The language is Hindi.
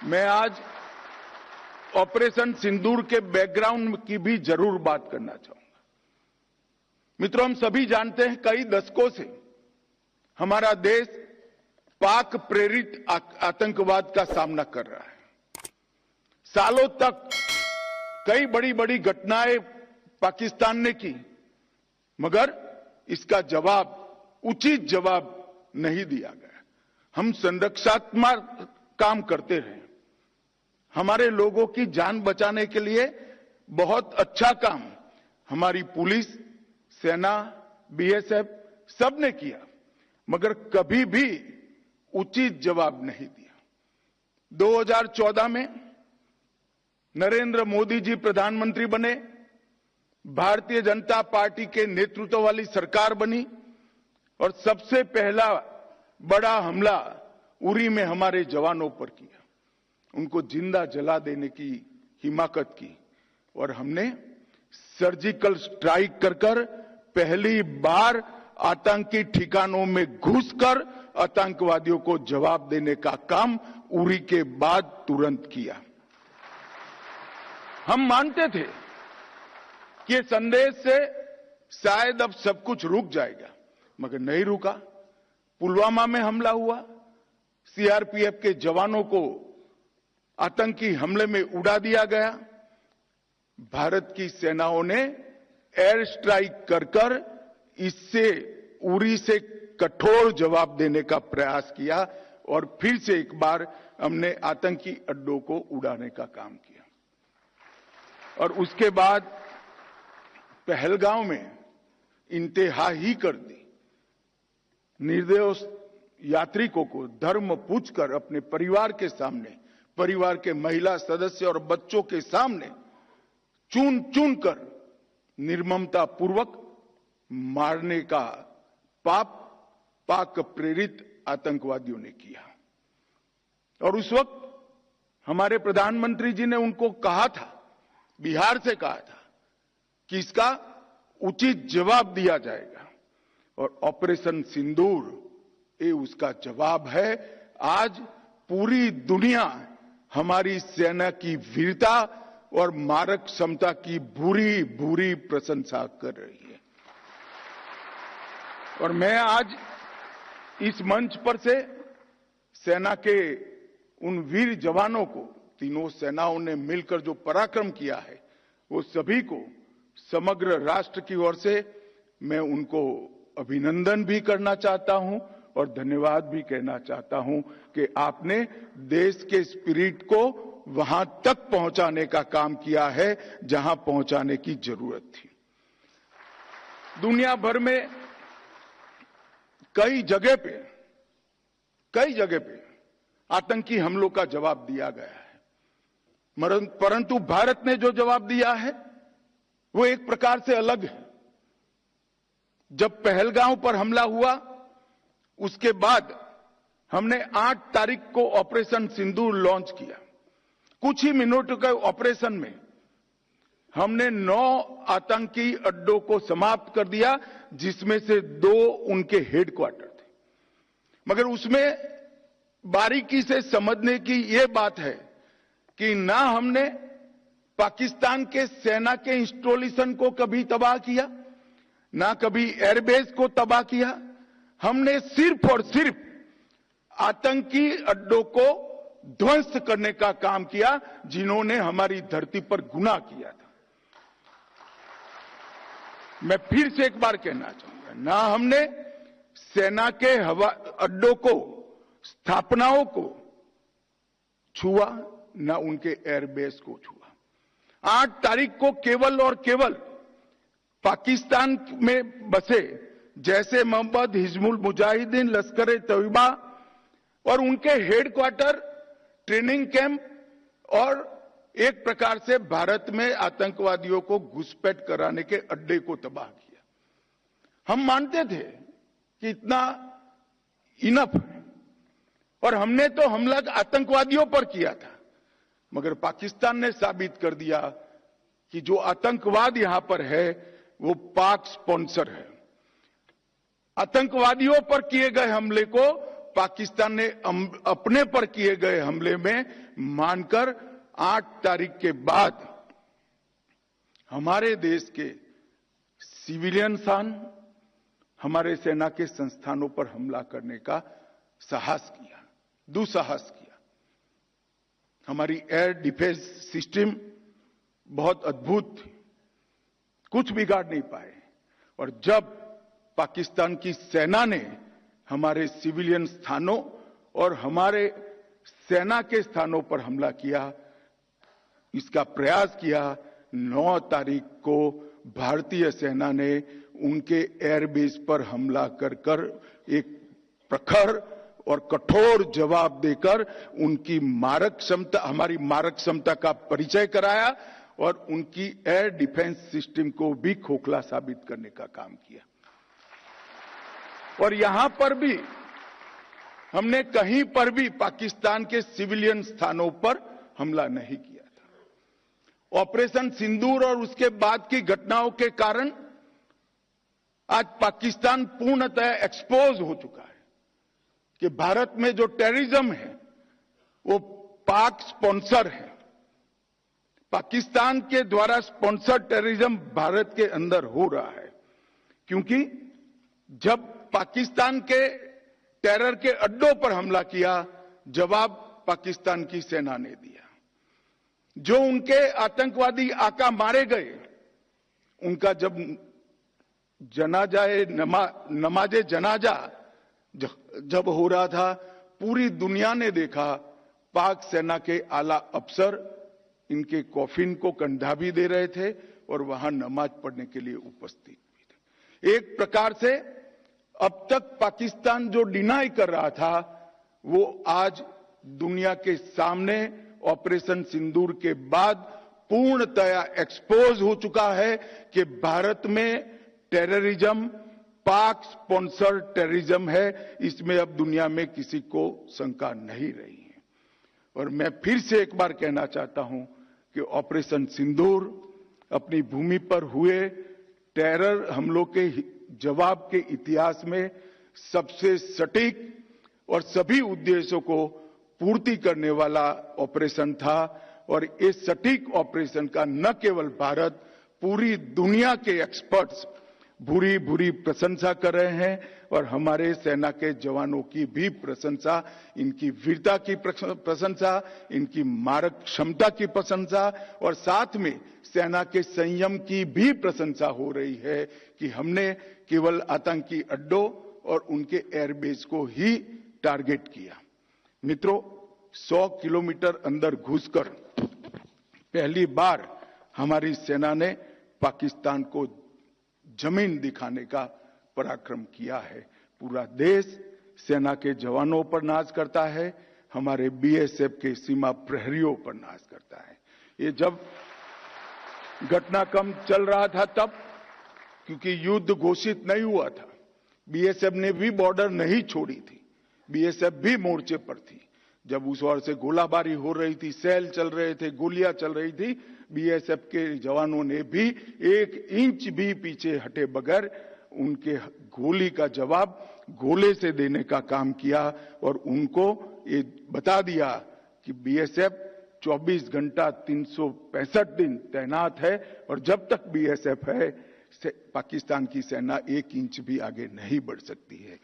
मैं आज ऑपरेशन सिंदूर के बैकग्राउंड की भी जरूर बात करना चाहूंगा। मित्रों, हम सभी जानते हैं कई दशकों से हमारा देश पाक प्रेरित आतंकवाद का सामना कर रहा है। सालों तक कई बड़ी बड़ी घटनाएं पाकिस्तान ने की, मगर इसका जवाब, उचित जवाब नहीं दिया गया। हम संरक्षात्मक काम करते रहे, हमारे लोगों की जान बचाने के लिए बहुत अच्छा काम हमारी पुलिस, सेना, बीएसएफ सबने किया, मगर कभी भी उचित जवाब नहीं दिया। 2014 में नरेंद्र मोदी जी प्रधानमंत्री बने, भारतीय जनता पार्टी के नेतृत्व वाली सरकार बनी और सबसे पहला बड़ा हमला उरी में हमारे जवानों पर किया, उनको जिंदा जला देने की हिमाकत की और हमने सर्जिकल स्ट्राइक कर पहली बार आतंकी ठिकानों में घुसकर आतंकवादियों को जवाब देने का काम उरी के बाद तुरंत किया। हम मानते थे कि ये संदेश से शायद अब सब कुछ रुक जाएगा, मगर नहीं रुका। पुलवामा में हमला हुआ, सीआरपीएफ के जवानों को आतंकी हमले में उड़ा दिया गया। भारत की सेनाओं ने एयर स्ट्राइक कर इससे उरी से कठोर जवाब देने का प्रयास किया और फिर से एक बार हमने आतंकी अड्डों को उड़ाने का काम किया। और उसके बाद पहलगांव में इंतहा ही कर दी। निर्दोष यात्रिकों को धर्म पूछकर अपने परिवार के सामने, परिवार के महिला सदस्य और बच्चों के सामने चुन चुन कर निर्ममता पूर्वक मारने का पाप पाक प्रेरित आतंकवादियों ने किया। और उस वक्त हमारे प्रधानमंत्री जी ने उनको कहा था, बिहार से कहा था कि इसका उचित जवाब दिया जाएगा और ऑपरेशन सिंदूर ये उसका जवाब है। आज पूरी दुनिया हमारी सेना की वीरता और मारक क्षमता की भूरी भूरी प्रशंसा कर रही है। और मैं आज इस मंच पर से सेना के उन वीर जवानों को, तीनों सेनाओं ने मिलकर जो पराक्रम किया है, वो सभी को समग्र राष्ट्र की ओर से मैं उनको अभिनंदन भी करना चाहता हूं और धन्यवाद भी कहना चाहता हूं कि आपने देश के स्पिरिट को वहां तक पहुंचाने का काम किया है जहां पहुंचाने की जरूरत थी। दुनिया भर में कई जगह पे आतंकी हमलों का जवाब दिया गया है, परंतु भारत ने जो जवाब दिया है वो एक प्रकार से अलग है। जब पहलगांव पर हमला हुआ, उसके बाद हमने 8 तारीख को ऑपरेशन सिंदूर लॉन्च किया। कुछ ही मिनटों के ऑपरेशन में हमने 9 आतंकी अड्डों को समाप्त कर दिया, जिसमें से 2 उनके हेडक्वार्टर थे। मगर उसमें बारीकी से समझने की यह बात है कि ना हमने पाकिस्तान के सेना के इंस्टॉलेशन को कभी तबाह किया, ना कभी एयरबेस को तबाह किया। हमने सिर्फ और सिर्फ आतंकी अड्डों को ध्वस्त करने का काम किया, जिन्होंने हमारी धरती पर गुनाह किया था। मैं फिर से एक बार कहना चाहूंगा, ना हमने सेना के हवा अड्डों को, स्थापनाओं को छुआ, ना उनके एयरबेस को छुआ। 8 तारीख को केवल और केवल पाकिस्तान में बसे जैसे मोहम्मद, हिजबुल मुजाहिदीन, लश्कर तैयबा और उनके हेडक्वार्टर, ट्रेनिंग कैंप और एक प्रकार से भारत में आतंकवादियों को घुसपैठ कराने के अड्डे को तबाह किया। हम मानते थे कि इतना इनफ है और हमने तो हमला आतंकवादियों पर किया था, मगर पाकिस्तान ने साबित कर दिया कि जो आतंकवाद यहां पर है वो पाक स्पॉन्सर है। आतंकवादियों पर किए गए हमले को पाकिस्तान ने अपने पर किए गए हमले में मानकर 8 तारीख के बाद हमारे देश के सिविलियन स्थान, हमारे सेना के संस्थानों पर हमला करने का साहस किया, दुस्साहस किया। हमारी एयर डिफेंस सिस्टम बहुत अद्भुत थी, कुछ बिगाड़ नहीं पाए। और जब पाकिस्तान की सेना ने हमारे सिविलियन स्थानों और हमारे सेना के स्थानों पर हमला किया, इसका प्रयास किया, 9 तारीख को भारतीय सेना ने उनके एयरबेस पर हमला कर एक प्रखर और कठोर जवाब देकर उनकी मारक क्षमता, हमारी मारक क्षमता का परिचय कराया और उनकी एयर डिफेंस सिस्टम को भी खोखला साबित करने का काम किया। और यहां पर भी हमने कहीं पर भी पाकिस्तान के सिविलियन स्थानों पर हमला नहीं किया था। ऑपरेशन सिंदूर और उसके बाद की घटनाओं के कारण आज पाकिस्तान पूर्णतः एक्सपोज हो चुका है कि भारत में जो टेररिज्म है वो पाक स्पॉन्सर है। पाकिस्तान के द्वारा स्पॉन्सर टेररिज्म भारत के अंदर हो रहा है, क्योंकि जब पाकिस्तान के टेरर के अड्डों पर हमला किया, जवाब पाकिस्तान की सेना ने दिया। जो उनके आतंकवादी आका मारे गए, उनका जब नमाजे जनाजा जब हो रहा था, पूरी दुनिया ने देखा पाक सेना के आला अफसर इनके कॉफिन को कंधा भी दे रहे थे और वहां नमाज पढ़ने के लिए उपस्थित भी थे। एक प्रकार से अब तक पाकिस्तान जो डिनाई कर रहा था, वो आज दुनिया के सामने ऑपरेशन सिंदूर के बाद पूर्णतया एक्सपोज हो चुका है कि भारत में टेररिज्म पाक स्पॉन्सर टेररिज्म है। इसमें अब दुनिया में किसी को शंका नहीं रही है। और मैं फिर से एक बार कहना चाहता हूं कि ऑपरेशन सिंदूर अपनी भूमि पर हुए टेरर हमलों के जवाब के इतिहास में सबसे सटीक और सभी उद्देश्यों को पूर्ति करने वाला ऑपरेशन था। और इस सटीक ऑपरेशन का न केवल भारत, पूरी दुनिया के एक्सपर्ट्स भूरी भूरी प्रशंसा कर रहे हैं और हमारे सेना के जवानों की भी प्रशंसा, इनकी वीरता की प्रशंसा, इनकी मारक क्षमता की प्रशंसा और साथ में सेना के संयम की भी प्रशंसा हो रही है कि हमने केवल आतंकी अड्डों और उनके एयरबेस को ही टारगेट किया। मित्रों, 100 किलोमीटर अंदर घुसकर पहली बार हमारी सेना ने पाकिस्तान को जमीन दिखाने का पराक्रम किया है। पूरा देश सेना के जवानों पर नाज करता है, हमारे बीएसएफ के सीमा प्रहरियों पर नाज करता है। ये जब घटनाक्रम चल रहा था तब, क्योंकि युद्ध घोषित नहीं हुआ था, बीएसएफ ने भी बॉर्डर नहीं छोड़ी थी, बीएसएफ भी मोर्चे पर थी। जब उस ओर से गोलाबारी हो रही थी, सेल चल रहे थे, गोलियां चल रही थी, बीएसएफ के जवानों ने भी 1 इंच भी पीछे हटे बगैर उनके गोली का जवाब गोले से देने का काम किया और उनको ये बता दिया कि बीएसएफ 24 घंटा 365 दिन तैनात है और जब तक बीएसएफ है पाकिस्तान की सेना 1 इंच भी आगे नहीं बढ़ सकती है।